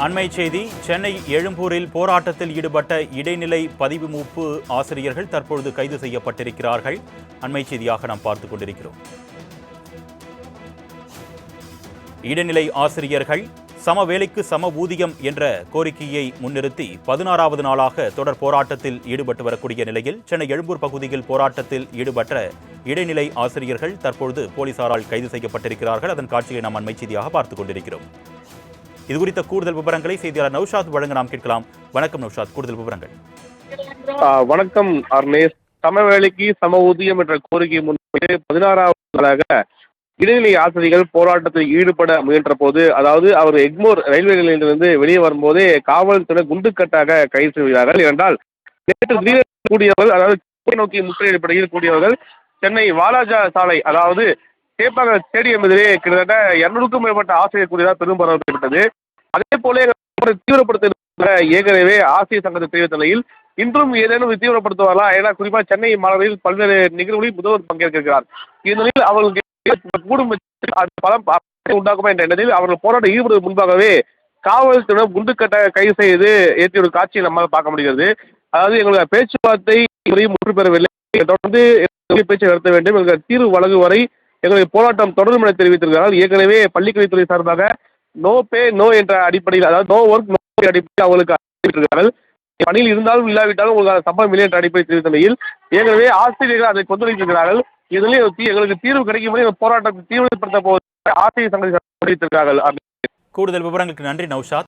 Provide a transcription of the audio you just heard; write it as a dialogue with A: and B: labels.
A: அண்மை செய்தி. சென்னை எழும்பூரில் போராட்டத்தில் ஈடுபட்ட இடைநிலை பதிவு மூப்பு ஆசிரியர்கள் தற்பொழுது கைது செய்யப்பட்டிருக்கிறார்கள். அண்மை செய்தியாக நாம் பார்த்துக் கொண்டிருக்கிறோம். இடைநிலை ஆசிரியர்கள் சம வேலைக்கு சம ஊதியம் என்ற கோரிக்கையை முன்னிறுத்தி 16வது நாளாக தொடர் போராட்டத்தில் ஈடுபட்டு வரக்கூடிய நிலையில் சென்னை எழும்பூர் பகுதியில் போராட்டத்தில் ஈடுபட்ட இடைநிலை ஆசிரியர்கள் தற்பொழுது போலீசாரால் கைது செய்யப்பட்டிருக்கிறார்கள். அதன் காட்சியை நாம் அண்மை செய்தியாக பார்த்துக் கொண்டிருக்கிறோம். இது குறித்த கூடுதல் விவரங்களை செய்தியாளர் நௌஷாத் வழங்க நாம் கேட்கலாம். வணக்கம் நௌஷாத், கூடுதல் விவரங்கள்.
B: வணக்கம் அர்னேஸ். சம வேலைக்கு சம ஊதியம் என்ற கோரிக்கை முன்னிட்டு 16வது நாளாக இடைநிலை ஆசிரியர்கள் போராட்டத்தில் ஈடுபட முயன்ற போது, அதாவது அவர் எக்மோர் ரயில்வே நிலையத்திலிருந்து வெளியே வரும்போதே காவல்துறை குண்டுக்கட்டாக கைது செய்கிறார்கள். ஏனென்றால் நேற்று திடீரென கூடியவர்கள், அதாவது நோக்கி முற்றுகையிடப்படையில் கூடியவர்கள் சென்னை வாலாஜா சாலை, அதாவது சேப்பாக ஸ்டேடியம் எதிரே கிட்டத்தட்ட 200க்கும் மேற்பட்ட ஆசிரியர் கூடியதாக பெரும் பரவல் ஏற்பட்டது. அதே போல தீவிரப்படுத்த ஏற்கனவே ஆசிரியர் சங்கத்தை தெரிவித்த நிலையில் இன்றும் ஏதேனும் தீவிரப்படுத்துவாரா? ஏன்னா குறிப்பாக சென்னை மாநகரில் பல்வேறு நிகழ்வுகளில் முதல்வர் பங்கேற்கிறார். இந்நிலையில் அவர்களுக்கு கூடும் பலம் உண்டாக்குமா என்ற எண்ணத்தில் அவர்கள் போராட்டம் ஈடுபடுவதற்கு முன்பாகவே காவல்துறையினர் குண்டுக்கட்டாக கைது செய்து ஏற்றிய ஒரு காட்சியை நம்மால் பார்க்க முடிகிறது. அதாவது எங்களுக்கு பேச்சுவார்த்தை முற்று பெறவில்லை, தொடர்ந்து பேச்சு நடத்த வேண்டும், எங்களுக்கு தீர்வு வழங்கும் வரை எங்களுடைய போராட்டம் தொடரும் என தெரிவித்திருக்கிறார்கள். ஏற்கனவே பள்ளிக்கல்வித்துறை சார்பாக நோ பே நோ என்ற அடிப்படையில், அதாவது நோ ஒர்க் நோ பே அடிப்படையில் அவங்களுக்கு அறிவித்திருக்கிறார்கள். பணியில் இருந்தாலும் இல்லாவிட்டாலும் உங்களுக்கு சம்பளம் இல்லை என்ற அடிப்படை தெரிவித்த நிலையில் ஏற்கனவே ஆசிரியர்கள் அதை கொந்தளித்திருக்கிறார்கள். இதனிலே எங்களுக்கு தீர்வு கிடைக்கும் வரை போராட்டத்தை தீவிரப்படுத்த போவதாக ஆசிரியர் சங்கத்தை தெரிவித்திருக்கிறார்கள்.
A: கூடுதல் விவரங்களுக்கு நன்றி நௌஷாத்.